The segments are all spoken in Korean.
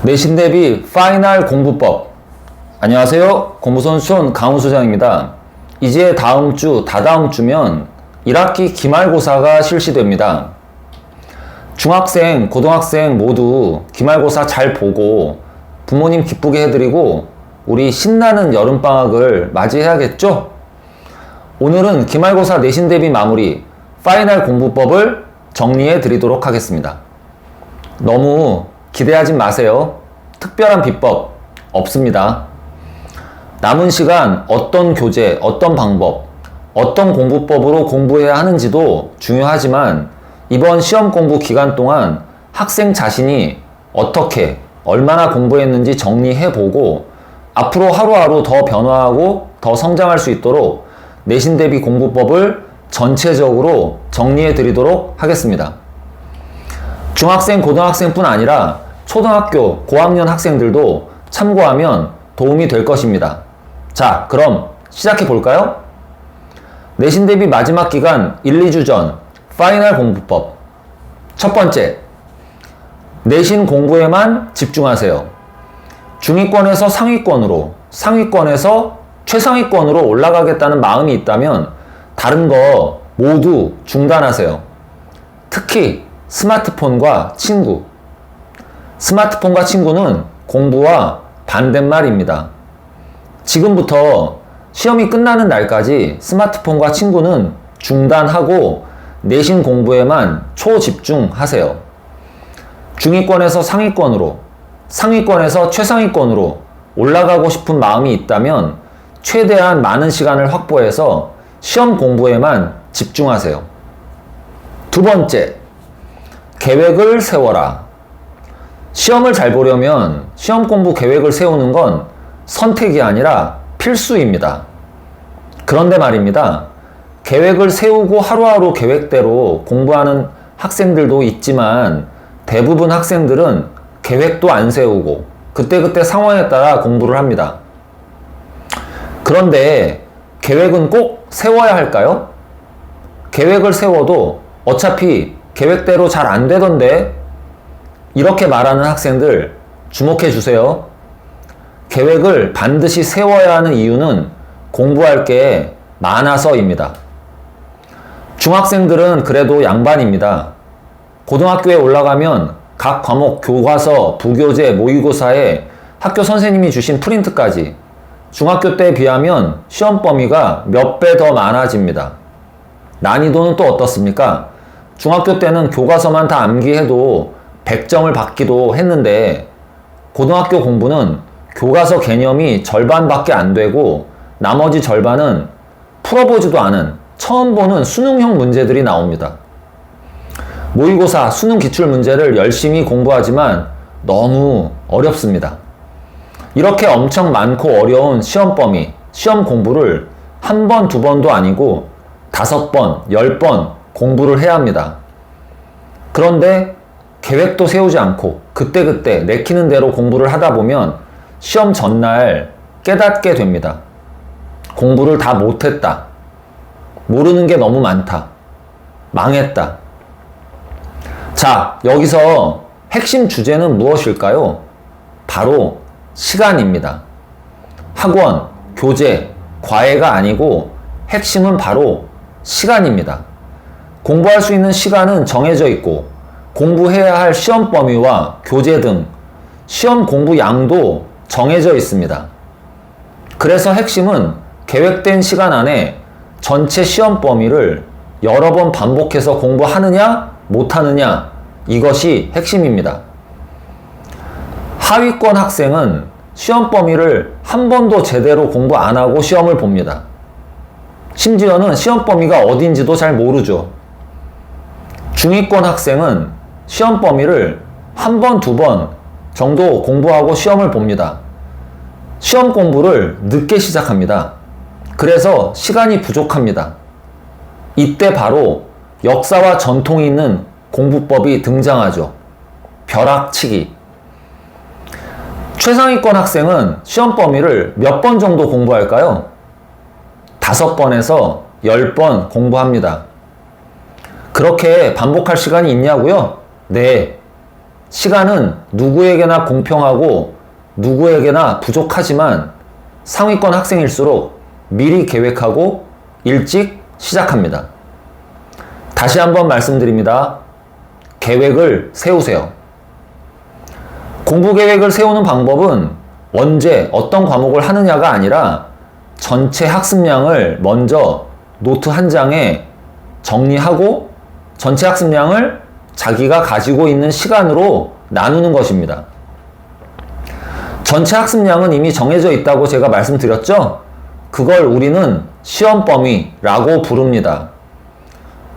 내신 대비 파이널 공부법. 안녕하세요. 공부선수촌 강훈소장입니다. 이제 다음 주, 다다음 주면 1학기 기말고사가 실시됩니다. 중학생, 고등학생 모두 기말고사 잘 보고 부모님 기쁘게 해드리고 우리 신나는 여름방학을 맞이해야겠죠? 오늘은 기말고사 내신 대비 마무리 파이널 공부법을 정리해 드리도록 하겠습니다. 너무 기대하지 마세요. 특별한 비법 없습니다. 남은 시간 어떤 교재, 어떤 방법, 어떤 공부법으로 공부해야 하는지도 중요하지만 이번 시험 공부 기간 동안 학생 자신이 어떻게, 얼마나 공부했는지 정리해보고 앞으로 하루하루 더 변화하고 더 성장할 수 있도록 내신 대비 공부법을 전체적으로 정리해 드리도록 하겠습니다. 중학생, 고등학생뿐 아니라 초등학교, 고학년 학생들도 참고하면 도움이 될 것입니다. 자, 그럼 시작해 볼까요? 내신 대비 마지막 기간 1, 2주 전 파이널 공부법. 첫 번째, 내신 공부에만 집중하세요. 중위권에서 상위권으로, 상위권에서 최상위권으로 올라가겠다는 마음이 있다면 다른 거 모두 중단하세요. 특히 스마트폰과 친구. 스마트폰과 친구는 공부와 반대말입니다. 지금부터 시험이 끝나는 날까지 스마트폰과 친구는 중단하고 내신 공부에만 초집중하세요. 중위권에서 상위권으로, 상위권에서 최상위권으로 올라가고 싶은 마음이 있다면 최대한 많은 시간을 확보해서 시험 공부에만 집중하세요. 두 번째, 계획을 세워라. 시험을 잘 보려면 시험 공부 계획을 세우는 건 선택이 아니라 필수입니다. 그런데 말입니다. 계획을 세우고 하루하루 계획대로 공부하는 학생들도 있지만 대부분 학생들은 계획도 안 세우고 그때그때 상황에 따라 공부를 합니다. 그런데 계획은 꼭 세워야 할까요? 계획을 세워도 어차피 계획대로 잘 안 되던데? 이렇게 말하는 학생들 주목해 주세요. 계획을 반드시 세워야 하는 이유는 공부할 게 많아서입니다. 중학생들은 그래도 양반입니다. 고등학교에 올라가면 각 과목 교과서, 부교재, 모의고사에 학교 선생님이 주신 프린트까지 중학교 때에 비하면 시험 범위가 몇 배 더 많아집니다. 난이도는 또 어떻습니까? 중학교 때는 교과서만 다 암기해도 100점을 받기도 했는데 고등학교 공부는 교과서 개념이 절반밖에 안 되고 나머지 절반은 풀어보지도 않은 처음 보는 수능형 문제들이 나옵니다. 모의고사, 수능 기출 문제를 열심히 공부하지만 너무 어렵습니다. 이렇게 엄청 많고 어려운 시험 범위, 시험 공부를 한 번, 두 번도 아니고 5번, 10번 공부를 해야 합니다. 그런데 계획도 세우지 않고 그때그때 내키는 대로 공부를 하다 보면 시험 전날 깨닫게 됩니다. 공부를 다 못했다. 모르는 게 너무 많다. 망했다. 자, 여기서 핵심 주제는 무엇일까요? 바로 시간입니다. 학원, 교재, 과외가 아니고 핵심은 바로 시간입니다. 공부할 수 있는 시간은 정해져 있고 공부해야 할 시험 범위와 교재 등 시험 공부 양도 정해져 있습니다. 그래서 핵심은 계획된 시간 안에 전체 시험 범위를 여러 번 반복해서 공부하느냐 못하느냐, 이것이 핵심입니다. 하위권 학생은 시험 범위를 한 번도 제대로 공부 안 하고 시험을 봅니다. 심지어는 시험 범위가 어딘지도 잘 모르죠. 중위권 학생은 시험 범위를 한 번, 두 번 정도 공부하고 시험을 봅니다. 시험 공부를 늦게 시작합니다. 그래서 시간이 부족합니다. 이때 바로 역사와 전통이 있는 공부법이 등장하죠. 벼락치기. 최상위권 학생은 시험 범위를 몇 번 정도 공부할까요? 5번에서 10번 공부합니다. 그렇게 반복할 시간이 있냐고요? 네. 시간은 누구에게나 공평하고 누구에게나 부족하지만 상위권 학생일수록 미리 계획하고 일찍 시작합니다. 다시 한번 말씀드립니다. 계획을 세우세요. 공부 계획을 세우는 방법은 언제 어떤 과목을 하느냐가 아니라 전체 학습량을 먼저 노트 한 장에 정리하고 전체 학습량을 자기가 가지고 있는 시간으로 나누는 것입니다. 전체 학습량은 이미 정해져 있다고 제가 말씀드렸죠? 그걸 우리는 시험 범위라고 부릅니다.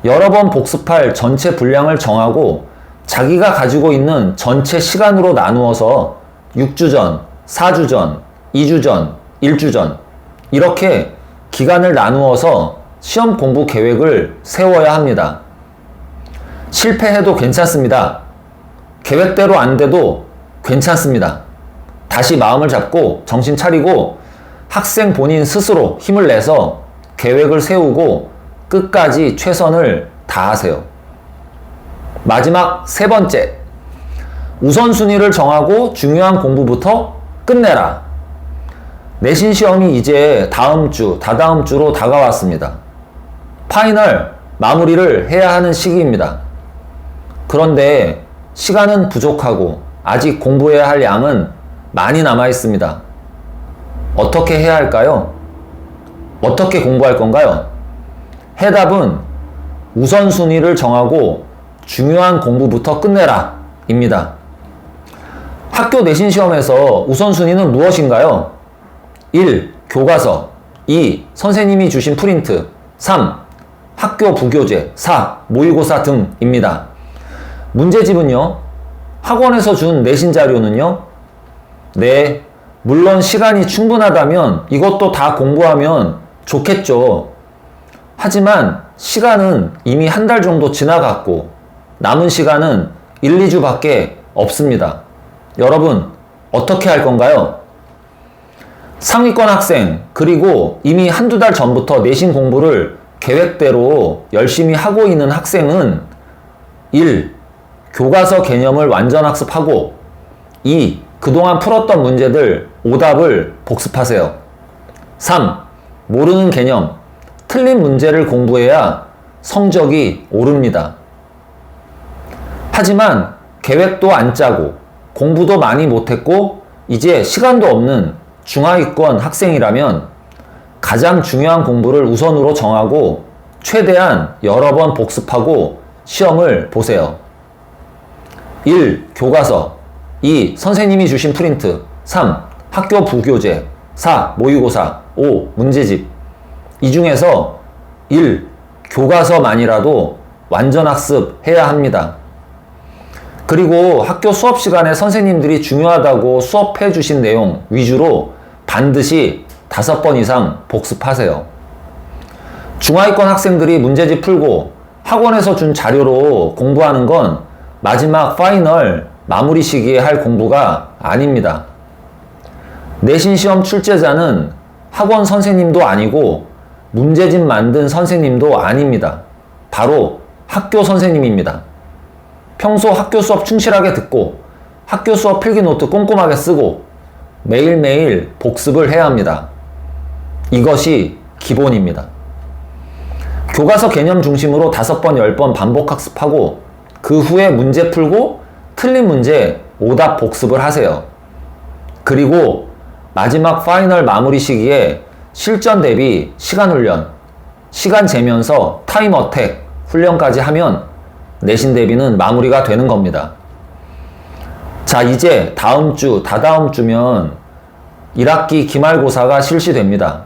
여러 번 복습할 전체 분량을 정하고 자기가 가지고 있는 전체 시간으로 나누어서 6주 전, 4주 전, 2주 전, 1주 전 이렇게 기간을 나누어서 시험 공부 계획을 세워야 합니다. 실패해도 괜찮습니다. 계획대로 안 돼도 괜찮습니다. 다시 마음을 잡고 정신 차리고 학생 본인 스스로 힘을 내서 계획을 세우고 끝까지 최선을 다하세요. 마지막 세 번째, 우선순위를 정하고 중요한 공부부터 끝내라. 내신 시험이 이제 다음 주, 다다음 주로 다가왔습니다. 파이널 마무리를 해야 하는 시기입니다. 그런데 시간은 부족하고 아직 공부해야 할 양은 많이 남아 있습니다. 어떻게 해야 할까요? 어떻게 공부할 건가요? 해답은 우선순위를 정하고 중요한 공부부터 끝내라 입니다. 학교 내신 시험에서 우선순위는 무엇인가요? 1. 교과서 2. 선생님이 주신 프린트 3. 학교 부교재 4. 모의고사 등입니다. 문제집은요? 학원에서 준 내신 자료는요? 네, 물론 시간이 충분하다면 이것도 다 공부하면 좋겠죠. 하지만 시간은 이미 한 달 정도 지나갔고 남은 시간은 1, 2주 밖에 없습니다. 여러분, 어떻게 할 건가요? 상위권 학생, 그리고 이미 한두 달 전부터 내신 공부를 계획대로 열심히 하고 있는 학생은 1. 교과서 개념을 완전 학습하고 2. 그동안 풀었던 문제들 오답을 복습하세요. 3. 모르는 개념, 틀린 문제를 공부해야 성적이 오릅니다. 하지만 계획도 안 짜고 공부도 많이 못했고 이제 시간도 없는 중하위권 학생이라면 가장 중요한 공부를 우선으로 정하고 최대한 여러 번 복습하고 시험을 보세요. 1. 교과서 2. 선생님이 주신 프린트 3. 학교 부교재 4. 모의고사 5. 문제집 이 중에서 1. 교과서만이라도 완전 학습해야 합니다. 그리고 학교 수업 시간에 선생님들이 중요하다고 수업해 주신 내용 위주로 반드시 5번 이상 복습하세요. 중하위권 학생들이 문제집 풀고 학원에서 준 자료로 공부하는 건 마지막 파이널 마무리 시기에 할 공부가 아닙니다. 내신 시험 출제자는 학원 선생님도 아니고 문제집 만든 선생님도 아닙니다. 바로 학교 선생님입니다. 평소 학교 수업 충실하게 듣고 학교 수업 필기 노트 꼼꼼하게 쓰고 매일매일 복습을 해야 합니다. 이것이 기본입니다. 교과서 개념 중심으로 5번, 10번 반복 학습하고 그 후에 문제 풀고 틀린 문제 오답 복습을 하세요. 그리고 마지막 파이널 마무리 시기에 실전 대비 시간 훈련, 시간 재면서 타임 어택 훈련까지 하면 내신 대비는 마무리가 되는 겁니다. 자, 이제 다음 주, 다다음 주면 1학기 기말고사가 실시됩니다.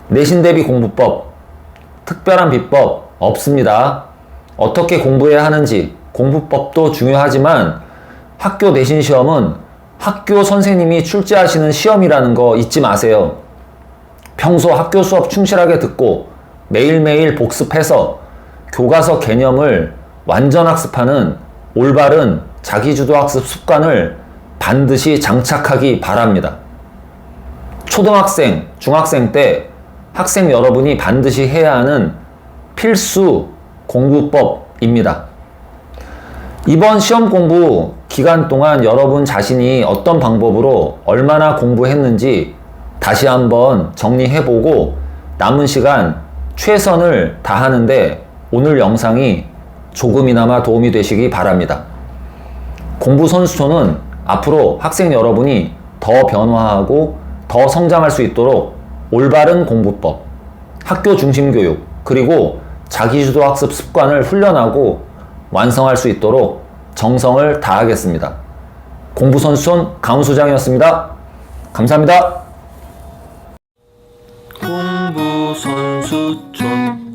내신 대비 공부법, 특별한 비법 없습니다. 어떻게 공부해야 하는지 공부법도 중요하지만 학교 내신 시험은 학교 선생님이 출제하시는 시험이라는 거 잊지 마세요. 평소 학교 수업 충실하게 듣고 매일매일 복습해서 교과서 개념을 완전 학습하는 올바른 자기주도 학습 습관을 반드시 장착하기 바랍니다. 초등학생, 중학생 때 학생 여러분이 반드시 해야 하는 필수 공부법입니다. 이번 시험 공부 기간 동안 여러분 자신이 어떤 방법으로 얼마나 공부했는지 다시 한번 정리해보고 남은 시간 최선을 다하는데 오늘 영상이 조금이나마 도움이 되시기 바랍니다. 공부선수촌은 앞으로 학생 여러분이 더 변화하고 더 성장할 수 있도록 올바른 공부법, 학교 중심 교육, 그리고 자기주도 학습 습관을 훈련하고 완성할 수 있도록 정성을 다하겠습니다. 공부선수촌 강훈소장이었습니다. 감사합니다. 공부선수촌